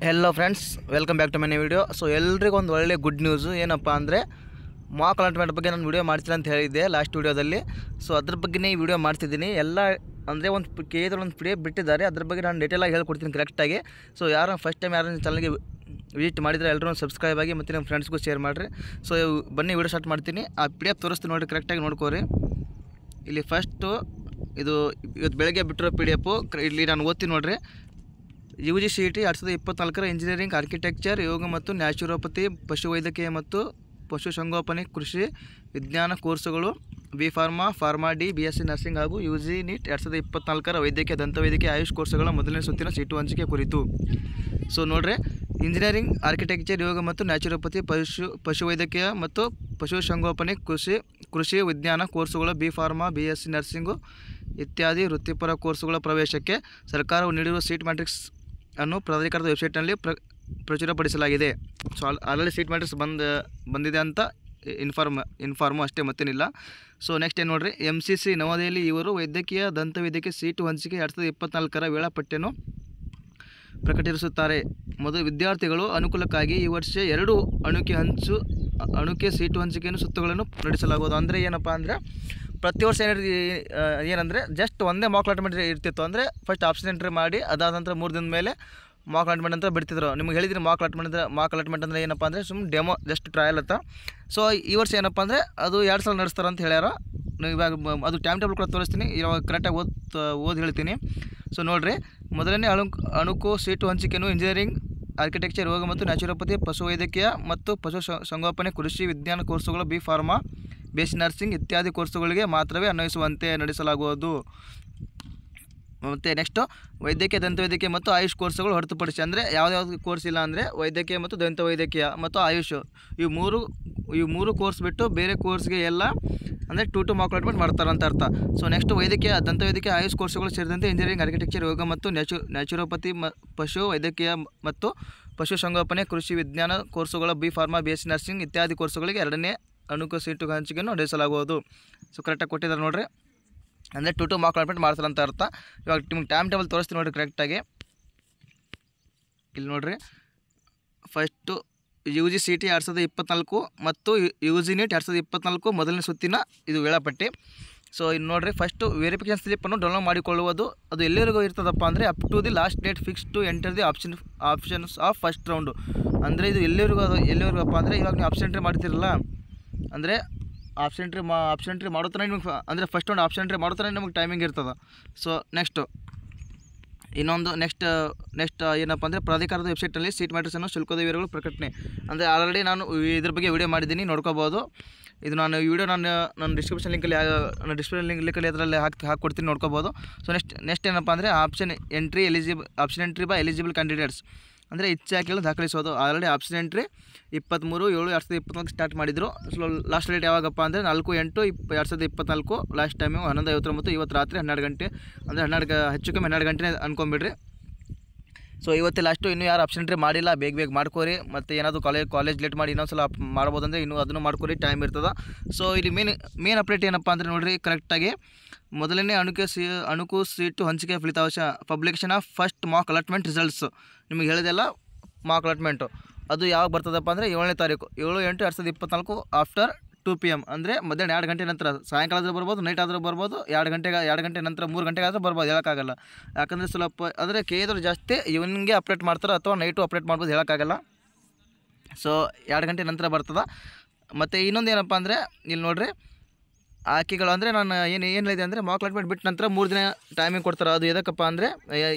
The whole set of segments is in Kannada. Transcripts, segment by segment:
Hello friends, welcome back to my video. So ಎಲ್ರಿಗೂ ಒಂದು ಒಳ್ಳೆ ಗುಡ್ ನ್ಯೂಸು. ಏನಪ್ಪ ಅಂದರೆ ಮಾಕ್ ಅಲಾಟ್ಮೆಂಟ್ ಬಗ್ಗೆ ನಾನು ವಿಡಿಯೋ ಮಾಡ್ತೀನಿ ಅಂತ ಹೇಳಿದ್ದೆ ಲಾಸ್ಟ್ ವೀಡಿಯೋದಲ್ಲಿ. ಸೊ ಅದ್ರ ಬಗ್ಗೆನೇ ಈ ವಿಡಿಯೋ ಮಾಡ್ತಿದ್ದೀನಿ. ಎಲ್ಲ ಅಂದರೆ ಒಂದು ಕೇಳಿದ್ರೆ ಪಿ ಡಿ ಎಫ್ ಬಿಟ್ಟಿದ್ದಾರೆ, ಅದ್ರ ಬಗ್ಗೆ ನಾನು ಡೀಟೇಲಾಗಿ ಹೇಳ್ಕೊಡ್ತೀನಿ ಕರೆಕ್ಟಾಗಿ. ಸೊ ಯಾರು ಫಸ್ಟ್ ಟೈಮ್ ಯಾರು ಚಾನಲ್ಗೆ ವಿಸಿಟ್ ಮಾಡಿದರೆ ಎಲ್ಲರೂ ಸಬ್ಸ್ಕ್ರೈಬ್ ಆಗಿ ಮತ್ತು ನಿಮ್ಮ ಫ್ರೆಂಡ್ಸ್ಗೂ ಶೇರ್ ಮಾಡಿರಿ. ಸೊ ಬನ್ನಿ ವಿಡಿಯೋ ಸ್ಟಾರ್ಟ್ ಮಾಡ್ತೀನಿ. ಆ ಪಿ ಡಿ ಎಫ್ ತೋರಿಸ್ತೀನಿ ನೋಡಿರಿ, ಕರೆಕ್ಟಾಗಿ ನೋಡ್ಕೋರಿ. ಇಲ್ಲಿ ಫಸ್ಟು ಇವತ್ತು ಬೆಳಗ್ಗೆ ಬಿಟ್ಟಿರೋ ಪಿ ಡಿ ಎಫು ಇಲ್ಲಿ ನಾನು ಓದ್ತೀನಿ ನೋಡಿರಿ. UGCET 2024 ಇಂಜಿನಿಯರಿಂಗ್, ಆರ್ಕಿಟೆಕ್ಚರ್, ಯೋಗ ಮತ್ತು ನ್ಯಾಚುರೋಪತಿ, ಪಶುವೈದ್ಯಕೀಯ ಮತ್ತು ಪಶುಸಂಗೋಪನೆ, ಕೃಷಿ ವಿಜ್ಞಾನ ಕೋರ್ಸುಗಳು, B pharma, pharma D, BSc nursing ಹಾಗೂ UG NEET 2024 ವೈದ್ಯಕೀಯ, ದಂತವೈದ್ಯಕೀಯ, ಆಯುಷ್ ಕೋರ್ಸುಗಳ ಮೊದಲನೇ ಸುತ್ತಿನ ಸೀಟು ಹಂಚಿಕೆ ಕುರಿತು. ಸೊ ನೋಡ್ರಿ, ಇಂಜಿನಿಯರಿಂಗ್, ಆರ್ಕಿಟೆಕ್ಚರ್, ಯೋಗ ಮತ್ತು ನ್ಯಾಚುರೋಪತಿ, ಪಶುವೈದ್ಯಕೀಯ ಮತ್ತು ಪಶುಸಂಗೋಪನೆ, ಕೃಷಿ ವಿಜ್ಞಾನ ಕೋರ್ಸುಗಳು, ಬಿ ಫಾರ್ಮಾ, BSc ನರ್ಸಿಂಗು ಇತ್ಯಾದಿ ವೃತ್ತಿಪರ ಕೋರ್ಸುಗಳ ಪ್ರವೇಶಕ್ಕೆ ಸರ್ಕಾರವು ನೀಡಿರುವ ಸೀಟ್ ಮ್ಯಾಟ್ರಿಕ್ಸ್ ಅನ್ನು ಪ್ರಾಧಿಕಾರದ ವೆಬ್ಸೈಟ್ನಲ್ಲಿ ಪ್ರಚುರಪಡಿಸಲಾಗಿದೆ. ಸೊ ಆಲ್ರೆಡಿ ಸೀಟ್ ಮ್ಯಾಟ್ರಿಕ್ಸ್ ಬಂದಿದೆ ಅಂತ ಇನ್ಫಾರ್ಮು ಅಷ್ಟೇ, ಮತ್ತೇನಿಲ್ಲ. ಸೊ ನೆಕ್ಸ್ಟ್ ಏನು ನೋಡಿರಿ, MCC ನವದೆಹಲಿ ಇವರು ವೈದ್ಯಕೀಯ, ದಂತವೈದ್ಯಕೀಯ ಸೀಟು ಹಂಚಿಕೆ 2024 ವೇಳಾಪಟ್ಟಿಯನ್ನು ಪ್ರಕಟಿಸುತ್ತಾರೆ. ವಿದ್ಯಾರ್ಥಿಗಳು ಅನುಕೂಲಕ್ಕಾಗಿ ಈ ವರ್ಷ 2 ಅಣುಕೆ ಸೀಟು ಹಂಚಿಕೆಯನ್ನು ಸುತ್ತುಗಳನ್ನು ನಡೆಸಲಾಗುವುದು. ಅಂದರೆ ಏನಪ್ಪ ಅಂದರೆ ಪ್ರತಿ ವರ್ಷ ಏನಂದರೆ ಜಸ್ಟ್ ಒಂದೇ ಮಾಕ್ ಅಲಾಟ್ಮೆಂಟ್ ಇರ್ತಿತ್ತು. ಅಂದರೆ ಫಸ್ಟ್ ಆಪ್ಷನ್ ಎಂಟ್ರಿ ಮಾಡಿ ಅದಾದ ನಂತರ 3 ದಿನದ ಮೇಲೆ ಮಾಕ್ ಅಲಾಟ್ಮೆಂಟ್ ಅಂತ ಬಿಡ್ತಿದ್ರು. ನಿಮ್ಗೆ ಹೇಳಿದ್ರಿ ಮಾಕ್ ಅಲಾಟ್ಮೆಂಟ್ ಅಂದರೆ ಏನಪ್ಪ ಅಂದರೆ ಸುಮ್ಮನೆ ಡೆಮೋ, ಜಸ್ಟ್ ಟ್ರಯಲ್ ಅಂತ. ಸೊ ಈ ವರ್ಷ ಏನಪ್ಪ ಅಂದರೆ ಅದು 2 ಸಲ ನಡೆಸ್ತಾರೆ ಅಂತ ಹೇಳ್ಯಾರ. ಇವಾಗ ಅದು ಟೈಮ್ ಟೇಬಲ್ ಕೂಡ ತೋರಿಸ್ತೀನಿ, ಇವಾಗ ಕರೆಕ್ಟಾಗಿ ಓದಿ ಹೇಳ್ತೀನಿ. ಸೊ ನೋಡಿರಿ, ಮೊದಲನೇ ಅಣುಕು ಸೀಟು ಹಂಚಿಕೆಯನ್ನು ಇಂಜಿನಿಯರಿಂಗ್, ಆರ್ಕಿಟೆಕ್ಚರ್, ಯೋಗ ಮತ್ತು ನ್ಯಾಚುರೋಪತಿ, ಪಶುವೈದ್ಯಕೀಯ ಮತ್ತು ಪಶುಸಂಗೋಪನೆ, ಕೃಷಿ ವಿಜ್ಞಾನ ಕೋರ್ಸುಗಳು, ಬಿ ಫಾರ್ಮಾ, BSc ನರ್ಸಿಂಗ್ ಇತ್ಯಾದಿ ಕೋರ್ಸುಗಳಿಗೆ ಮಾತ್ರವೇ ಅನ್ವಯಿಸುವಂತೆ ನಡೆಸಲಾಗುವುದು. ಮತ್ತು ನೆಕ್ಸ್ಟು ವೈದ್ಯಕೀಯ, ದಂತವೈದ್ಯಕೀಯ ಮತ್ತು ಆಯುಷ್ ಕೋರ್ಸುಗಳು ಹೊರತುಪಡಿಸಿ, ಅಂದರೆ ಯಾವುದ್ಯಾವುದು ಕೋರ್ಸ್ ಇಲ್ಲ ಅಂದರೆ ವೈದ್ಯಕೀಯ ಮತ್ತು ದಂತವೈದ್ಯಕೀಯ ಮತ್ತು ಆಯುಷ್ ಇವು ಮೂರು ಕೋರ್ಸ್ ಬಿಟ್ಟು ಬೇರೆ ಕೋರ್ಸ್ಗೆ ಎಲ್ಲ ಅಂದರೆ 2 ಮಾಕ್ ಅಲಾಟ್ಮೆಂಟ್ ಮಾಡ್ತಾರೆ ಅಂತ ಅರ್ಥ. ಸೊ ನೆಕ್ಸ್ಟ್ ವೈದ್ಯಕೀಯ, ದಂತವೈದ್ಯಕೀಯ, ಆಯುಷ್ ಕೋರ್ಸುಗಳು ಸೇರಿದಂತೆ ಇಂಜಿನಿಯರಿಂಗ್, ಆರ್ಕಿಟೆಕ್ಚರ್, ಯೋಗ ಮತ್ತು ನ್ಯಾಚುರೋಪತಿ, ಪಶು ವೈದ್ಯಕೀಯ ಮತ್ತು ಪಶುಸಂಗೋಪನೆ, ಕೃಷಿ ವಿಜ್ಞಾನ ಕೋರ್ಸುಗಳ, ಬಿ ಫಾರ್ಮಾ, BSc ನರ್ಸಿಂಗ್ ಇತ್ಯಾದಿ ಕೋರ್ಸುಗಳಿಗೆ 2ನೇ ಅಣುಕು ಸೀಟು ಹಂಚಿಕೆಯನ್ನು ನಡೆಸಲಾಗುವುದು. ಸೊ ಕರೆಕ್ಟಾಗಿ ಕೊಟ್ಟಿದ್ದಾರೆ ನೋಡಿರಿ, ಅಂದರೆ 2 ಮಾಕ್ ಅಲಾಟ್ಮೆಂಟ್ ಮಾಡ್ತಾರೆ ಅಂತ ಅರ್ಥ. ಇವಾಗ ನಿಮ್ಗೆ ಟೈಮ್ ಟೇಬಲ್ ತೋರಿಸ್ತೀನಿ ನೋಡಿರಿ ಕರೆಕ್ಟಾಗಿ. ಇಲ್ಲಿ ನೋಡಿರಿ, ಫಸ್ಟು UGCET 2024 ಮತ್ತು UG NEET 2024 ಮೊದಲನೇ ಸುತ್ತಿನ ಇದು ವೇಳಾಪಟ್ಟಿ. ಸೊ ಇಲ್ಲಿ ನೋಡಿರಿ, ಫಸ್ಟು ವೆರಿಫಿಕೇಷನ್ ಸ್ಲಿಪ್ಪನ್ನು ಡೌನ್ಲೋಡ್ ಮಾಡಿಕೊಳ್ಳುವುದು. ಅದು ಎಲ್ಲಿವರೆಗೂ ಇರ್ತದಪ್ಪ ಅಂದರೆ up to the last date fix to enter the options of first round. ಅಂದರೆ ಇದು ಎಲ್ಲಿವರೆಗಪ್ಪ ಅಂದರೆ ಇವಾಗ ನೀವು ಆಪ್ಷನ್ ಎಂಟ್ರಿ ಮಾಡ್ತಿರಲ್ಲ, ಅಂದರೆ ಆಪ್ಷನ್ ಎಂಟ್ರಿ ಮಾಡೋತನೇ ನಿಮಗೆ, ಅಂದರೆ ಫಸ್ಟ್ ರೌಂಡ್ ಆಪ್ಷನ್ ಎಂಟ್ರಿ ಮಾಡೋತನೇ ನಿಮಗೆ ಟೈಮಿಂಗ್ ಇರ್ತದೆ. ಸೊ ನೆಕ್ಸ್ಟ್ ಏನಪ್ಪ ಅಂದರೆ ಪ್ರಾಧಿಕಾರದ ವೆಬ್ಸೈಟಲ್ಲಿ ಸೀಟ್ ಮ್ಯಾಟ್ರಿಕ್ಸನ್ನು ಶುಲ್ಕದ ವಿವರಗಳು ಪ್ರಕಟಣೆ. ಅಂದರೆ ಆಲ್ರೆಡಿ ನಾನು ಇದ್ರ ಬಗ್ಗೆ ವಿಡಿಯೋ ಮಾಡಿದ್ದೀನಿ, ನೋಡ್ಕೋಬೋದು. ಇದು ನಾನು ವಿಡಿಯೋ ನನ್ನ ಡಿಸ್ಕ್ರಿಪ್ಷನ್ ಲಿಂಕಲ್ಲಿ ಅದರಲ್ಲಿ ಹಾಕ್ಕೊಡ್ತೀನಿ, ನೋಡ್ಕೋಬೋದು. ಸೊ ನೆಕ್ಸ್ಟ್ ಏನಪ್ಪ ಅಂದರೆ option entry by eligible candidates, ಅಂದರೆ ಇಚ್ಛಾಕಿಗಳು ದಾಖಲಿಸೋದು. ಆಲ್ರೆಡಿ ಆಪ್ಷನ್ ಎಂಟ್ರಿ 23/7/2024 ಸ್ಟಾರ್ಟ್ ಮಾಡಿದರು. ಸೊ ಲಾಸ್ಟ್ ಡೇಟ್ ಯಾವಾಗಪ್ಪ ಅಂದರೆ 4/8/2024 ಲಾಸ್ಟ್ ಟೈಮು 11:59. ಇವತ್ತು ರಾತ್ರಿ 12 ಗಂಟೆ, ಅಂದರೆ ಹೆಚ್ಚು ಕಮ್ಮಿ 12 ಗಂಟೆ ಅನ್ಕೊಂಬಿಡ್ರಿ. ಸೊ ಇವತ್ತೇ ಲಾಸ್ಟು. ಇನ್ನೂ ಯಾರು ಆಪ್ಷನ್ ಎಂಟ್ರಿ ಮಾಡಿಲ್ಲ ಬೇಗ ಮಾಡ್ಕೋರಿ. ಮತ್ತು ಏನಾದರೂ ಕಾಲೇಜ್ ಲೇಟ್ ಮಾಡಿ ಇನ್ನೊಂದ್ಸಲ ಮಾಡ್ಬೋದು ಅಂದರೆ ಇನ್ನೂ ಅದನ್ನು ಮಾಡ್ಕೋರಿ, ಟೈಮ್ ಇರ್ತದೆ. ಸೊ ಇಲ್ಲಿ ಮೇನ್ ಅಪ್ಡೇಟ್ ಏನಪ್ಪ ಅಂದರೆ ನೋಡಿರಿ ಕರೆಕ್ಟಾಗಿ, ಮೊದಲನೇ ಅಣುಕು ಸೀಟು ಹಂಚಿಕೆ ಫಲಿತಾಂಶ, publication of first Mach allotment results. ನಿಮಗೆ ಹೇಳಿದೆಲ್ಲ ಮಾಕ್ ಅಲಾಟ್ಮೆಂಟು ಅದು ಯಾವಾಗ ಬರ್ತದಪ್ಪ ಅಂದರೆ 7ನೇ ತಾರೀಕು 7/8/2024 ಆಫ್ಟರ್ 2 PM, ಅಂದರೆ ಮಧ್ಯಾಹ್ನ 2 ಗಂಟೆ ನಂತರ. ಸಾಯಂಕಾಲ ಆದರೂ ಬರ್ಬೋದು, ನೈಟ್ ಆದರೂ ಬರ್ಬೋದು, 2 ಗಂಟೆ ನಂತರ 3 ಗಂಟೆಗೆ ಆದರೂ ಬರ್ಬೋದು, ಹೇಳೋಕ್ಕಾಗಲ್ಲ. ಯಾಕಂದರೆ ಸ್ವಲ್ಪ ಅಂದರೆ ಕೇಳಿದ್ರು ಜಾಸ್ತಿ ಇವನಿಗೆ ಅಪ್ಡೇಟ್ ಮಾಡ್ತಾರೆ ಅಥವಾ ನೈಟು ಅಪ್ಡೇಟ್ ಮಾಡ್ಬೋದು, ಹೇಳೋಕ್ಕಾಗಲ್ಲ. ಸೊ 2 ಗಂಟೆ ನಂತರ ಬರ್ತದೆ. ಮತ್ತು ಇನ್ನೊಂದು ಏನಪ್ಪ ಅಂದರೆ ಇಲ್ಲಿ ನೋಡಿರಿ, ಆಯ್ಕೆಗಳು ಅಂದರೆ ನಾನು ಏನು ಹೇಳಿದೆ ಅಂದರೆ ಮಾಕ್ ಅಲಾಟ್ಮೆಂಟ್ ಬಿಟ್ಟ ನಂತರ 3 ದಿನ ಟೈಮಿಂಗ್ ಕೊಡ್ತಾರೆ. ಅದು ಎದಕ್ಕಪ್ಪ ಅಂದರೆ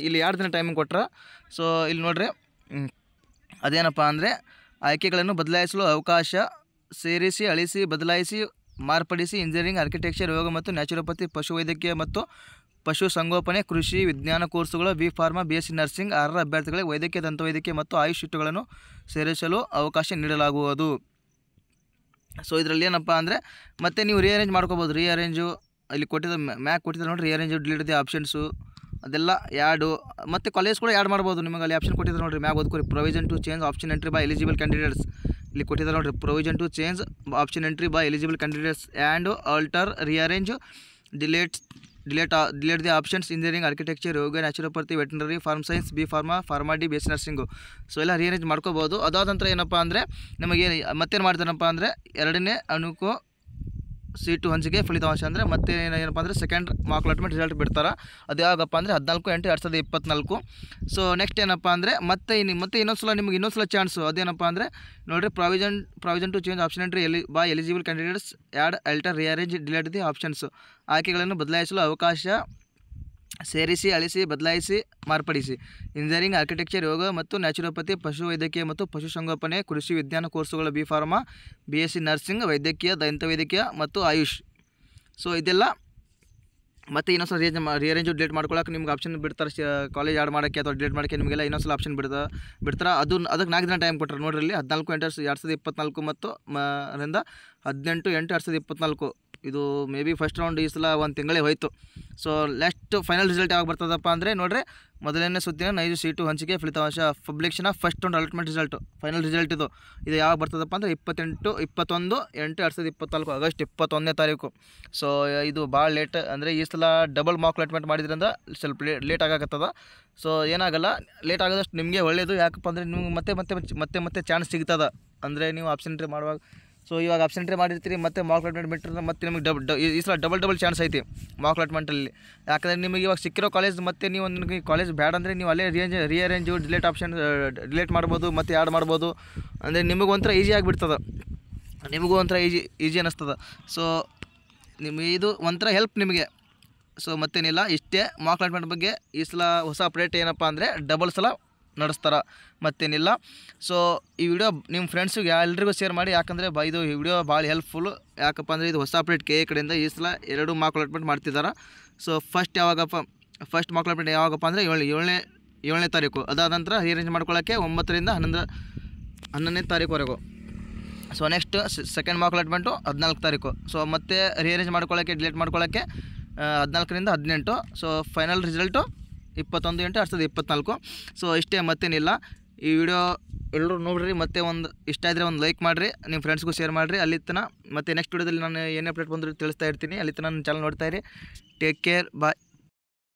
ಇಲ್ಲಿ 2 ದಿನ ಟೈಮಿಂಗ್ ಕೊಟ್ರೆ. ಸೊ ಇಲ್ಲಿ ನೋಡಿರಿ, ಅದೇನಪ್ಪ ಅಂದರೆ ಆಯ್ಕೆಗಳನ್ನು ಬದಲಾಯಿಸಲು ಅವಕಾಶ, ಸೇರಿಸಿ, ಅಳಿಸಿ, ಬದಲಾಯಿಸಿ, ಮಾರ್ಪಡಿಸಿ, ಇಂಜಿನಿಯರಿಂಗ್, ಆರ್ಕಿಟೆಕ್ಚರ್, ಯೋಗ ಮತ್ತು ನ್ಯಾಚುರೋಪತಿ, ಪಶುವೈದ್ಯಕೀಯ ಮತ್ತು ಪಶುಸಂಗೋಪನೆ, ಕೃಷಿ ವಿಜ್ಞಾನ ಕೋರ್ಸುಗಳು, ಬಿ ಫಾರ್ಮಾ, BSc ನರ್ಸಿಂಗ್ ಅರ್ಹ ಅಭ್ಯರ್ಥಿಗಳಿಗೆ ವೈದ್ಯಕೀಯ, ದಂತವೈದ್ಯಕೀಯ ಮತ್ತು ಆಯುಷ್ ಸೀಟುಗಳನ್ನು ಸೇರಿಸಲು ಅವಕಾಶ ನೀಡಲಾಗುವುದು. ಸೊ ಇದರಲ್ಲಿ ಏನಪ್ಪ ಅಂದರೆ ಮತ್ತೆ ನೀವು ರಿಅರೇಂಜ್ ಮಾಡ್ಕೋಬೋದು. ರಿಅರೇಂಜು ಇಲ್ಲಿ ಕೊಟ್ಟಿದ್ದಾರೆ ನೋಡಿರಿ, ರಿಅರೇಂಜು, ಡಿಲೀಟ್ ದಿ ಆಪ್ಷನ್ಸು ಅದೆಲ್ಲ ಯಾಡು, ಮತ್ತು ಕಾಲೇಜ್ ಕೂಡ ಯಾಡ್ ಮಾಡ್ಬೋದು. ನಿಮಗೆ ಅಲ್ಲಿ ಆಪ್ಷನ್ ಕೊಟ್ಟಿದ್ದಾರೆ ನೋಡಿರಿ, ಮ್ಯಾಗ್ ಓದ್ಕೊರಿ. Provision to change option entry by eligible candidates, ಇಲ್ಲಿ ಕೊಟ್ಟಿದ್ದಾರೆ ನೋಡಿರಿ, provision to change option entry by eligible candidates and alter, rearrange, delete delete the options engineering, architecture, yoga, naturopathy, veterinary, farm science, B pharma D, BSc nursing. So ಎಲ್ಲ ರಿಅರೇಂಜ್ ಮಾಡ್ಕೋಬೋದು. ಅದಾದ ನಂತರ ಏನಪ್ಪ ಅಂದರೆ ನಮಗೆ ಮತ್ತೇನು ಮಾಡ್ತಾರಪ್ಪ ಅಂದರೆ 2ನೇ ಅನುಕೋ ಸೀಟು ಹಂಚಿಕೆ ಫಲಿತಾಂಶ ಅಂದರೆ ಮತ್ತೆ ಏನಪ್ಪ ಅಂದರೆ ಸೆಕೆಂಡ್ ಮಾರ್ಕ್ ಅಲಾಟ್ಮೆಂಟ್ ರಿಸಲ್ಟ್ ಬಿಡ್ತಾರೆ. ಅದು ಯಾವಾಗಪ್ಪ ಅಂದರೆ 14/8/2024. ಸೊ ನೆಕ್ಸ್ಟ್ ಏನಪ್ಪ ಅಂದರೆ ಮತ್ತೆ ಇನ್ನೊಂದು ಸಲ ಚಾನ್ಸು. ಅದೇನಪ್ಪ ಅಂದರೆ ನೋಡಿರಿ, provision to change option entry eligible candidates add alter rearrange delete the options. ಆಯ್ಕೆಗಳನ್ನು ಬದಲಾಯಿಸಲು ಅವಕಾಶ, ಸೇರಿಸಿ, ಅಳಿಸಿ, ಬದಲಾಯಿಸಿ, ಮಾರ್ಪಡಿಸಿ. ಇಂಜಿನಿಯರಿಂಗ್, ಆರ್ಕಿಟೆಕ್ಚರ್, ಯೋಗ ಮತ್ತು ನ್ಯಾಚುರೋಪತಿ, ಪಶುವೈದ್ಯಕೀಯ ಮತ್ತು ಪಶುಸಂಗೋಪನೆ, ಕೃಷಿ ವಿಜ್ಞಾನ ಕೋರ್ಸುಗಳ ಬಿ ಫಾರ್ಮಾ, BSc ನರ್ಸಿಂಗ್, ವೈದ್ಯಕೀಯ, ದಂತವೈದ್ಯಕೀಯ ಮತ್ತು ಆಯುಷ್. ಸೊ ಇದೆಲ್ಲ ಮತ್ತೆ ಇನ್ನೊಂದ್ಸಲ ರಿಅರೇಂಜ್ ಡಿಲೇಟ್ ಮಾಡ್ಕೊಳ್ಳೋಕೆ ನಿಮ್ಗೆ ಆಪ್ಷನ್ ಬಿಡ್ತಾರೆ. ಕಾಲೇಜ್ ಆ್ಯಡ್ ಮಾಡೋಕ್ಕೆ ಅಥವಾ ಡಿಲೇಟ್ ಮಾಡೋಕ್ಕೆ ನಿಮಗೆಲ್ಲ ಇನ್ನೊಂದ್ಸಲ ಆಪ್ಷನ್ ಬಿಡ್ತಾರೆ. ಅದಕ್ಕೆ 4 ದಿನ ಟೈಮ್ ಕೊಟ್ಟರೆ ನೋಡ್ರಿ, ಇಲ್ಲಿ 14/8/2024 ಮತ್ತು 18/8/2024. ಇದು ಮೇ ಬಿ ಫಸ್ಟ್ ರೌಂಡ್ ಈ ಸಲ 1 ತಿಂಗಳೇ ಹೋಯಿತು. ಸೊ ನೆಕ್ಸ್ಟ್ ಫೈನಲ್ ರಿಸಲ್ಟ್ ಯಾವಾಗ ಬರ್ತದಪ್ಪ ಅಂದರೆ ನೋಡ್ರಿ, ಮೊದಲನೇ ಸುತ್ತಿನ 5 ಸೀಟು ಹಂಚಿಕೆ ಫಲಿತಾಂಶ, publication of first round allotment result, final result ಇದು ಯಾವಾಗ ಬರ್ತದಪ್ಪ ಅಂದರೆ 21/8/2024, ಆಗಸ್ಟ್ 21ನೇ ತಾರೀಕು. ಸೊ ಇದು ಭಾಳ ಲೇಟ್ ಅಂದರೆ ಈ ಸಲ ಡಬಲ್ ಮಾರ್ಕ್ ಅಲಾಟ್ಮೆಂಟ್ ಮಾಡಿದ್ರಿಂದ ಸ್ವಲ್ಪ ಲೇಟ್ ಆಗಾಕತ್ತದ. ಸೊ ಏನಾಗಲ್ಲ, ಲೇಟ್ ಆಗೋದಷ್ಟು ನಿಮಗೆ ಒಳ್ಳೆಯದು. ಯಾಕಪ್ಪ ಅಂದರೆ ನಿಮ್ಗೆ ಮತ್ತೆ ಚಾನ್ಸ್ ಸಿಗ್ತದೆ. ಅಂದರೆ ನೀವು ಆಪ್ಷನ್ ಎಂಟ್ರಿ ಮಾಡುವಾಗ, ಸೊ ಇವಾಗ ಆಪ್ಷನ್ ಎಂಟ್ರಿ ಮಾಡಿರ್ತೀರಿ, ಮತ್ತೆ ಮಾರ್ಕ್ ಅಲಾಟ್ಮೆಂಟ್ ಬಿಟ್ಟರೆ ಮತ್ತೆ ನಿಮಗೆ ಈ ಸಲ ಡಬಲ್ ಚಾನ್ಸ್ ಐತಿ ಮಾರ್ಕ್ ಅಲಾಟ್ಮೆಂಟಲ್ಲಿ. ಯಾಕಂದರೆ ನಿಮಗೆ ಇವಾಗ ಸಿಕ್ಕಿರೋ ಕಾಲೇಜ್ ಮತ್ತೆ ನೀವು ನಿಮಗೆ ಕಾಲೇಜ್ ಬೇಡ ಅಂದರೆ ನೀವು ಅಲ್ಲೇ ರಿಅರೇಂಜು ಡಿಲೇಟ್ ಮಾಡ್ಬೋದು, ಮತ್ತೆ ಆ್ಯಡ್ ಮಾಡ್ಬೋದು. ಅಂದರೆ ನಿಮಗೂ ಒಂಥರ ಈಸಿ ಆಗಿಬಿಡ್ತದೆ, ಈಜಿ ಅನ್ನಿಸ್ತದೆ. ಸೊ ನಿಮಗೆ ಇದು ಒಂಥರ ಹೆಲ್ಪ್ ನಿಮಗೆ. ಸೊ ಮತ್ತೇನಿಲ್ಲ, ಇಷ್ಟೇ ಮಾರ್ಕ್ ಅಲಾಟ್ಮೆಂಟ್ ಬಗ್ಗೆ ಈ ಸಲ ಹೊಸ ಅಪ್ಡೇಟ್ ಏನಪ್ಪ ಅಂದರೆ ಡಬಲ್ ಸಲ ನಡೆಸ್ತಾರೆ, ಮತ್ತೇನಿಲ್ಲ. ಸೊ ಈ ವಿಡಿಯೋ ನಿಮ್ಮ ಫ್ರೆಂಡ್ಸಿಗೆ ಎಲ್ರಿಗೂ ಶೇರ್ ಮಾಡಿ. ಯಾಕಂದರೆ ಇದು ವಿಡಿಯೋ ಭಾಳ ಹೆಲ್ಪ್ಫುಲ್ಲು. ಯಾಕಪ್ಪ ಅಂದರೆ ಇದು ಹೊಸ ಅಪ್ಡೇಟ್ KA ಕಡೆಯಿಂದ ಈ ಸಲ 2 ಮಾರ್ಕ್ ಅಲಾಟ್ಮೆಂಟ್ ಮಾಡ್ತಿದ್ದಾರೆ. ಸೊ ಫಸ್ಟ್ ಮಾರ್ಕ್ ಅಲಾಟ್ಮೆಂಟ್ ಯಾವಾಗಪ್ಪ ಅಂದರೆ 7ನೇ ತಾರೀಕು. ಅದಾದ ನಂತರ ರಿಅರೇಂಜ್ ಮಾಡ್ಕೊಳ್ಳೋಕ್ಕೆ 9ರಿಂದ 11ನೇ ತಾರೀಕುವರೆಗೂ. So next second mock allotment 14 ತಾರೀಕು. ಸೊ ಮತ್ತೆ ರಿಅರೇಂಜ್ ಮಾಡ್ಕೊಳ್ಳೋಕ್ಕೆ, ಡಿಲೇಟ್ ಮಾಡ್ಕೊಳ್ಳೋಕ್ಕೆ 14ರಿಂದ 18. So final result 21/8/2024. ಸೊ ಇಷ್ಟೇ, ಮತ್ತೇನಿಲ್ಲ. ಈ ವಿಡಿಯೋ ಎಲ್ಲರೂ ನೋಡಿರಿ, ಮತ್ತೆ ಇಷ್ಟ ಇದ್ದರೆ ಒಂದು ಲೈಕ್ ಮಾಡಿರಿ, ನಿಮ್ಮ ಫ್ರೆಂಡ್ಸ್ಗೂ ಶೇರ್ ಮಾಡಿರಿ. ಅಲ್ಲಿ ತನಕ ಮತ್ತೆ ನೆಕ್ಸ್ಟ್ ವಿಡಿಯೋದಲ್ಲಿ ನಾನು ಏನೇ ಅಪ್ಡೇಟ್ ಬಂದರೂ ತಿಳಿಸ್ತಾ ಇರ್ತೀನಿ. ಅಲ್ಲಿ ತನಕ ನನ್ನ ಚಾನಲ್ ನೋಡ್ತಾ ಇರಿ. ಟೇಕ್ ಕೇರ್, ಬಾಯ್.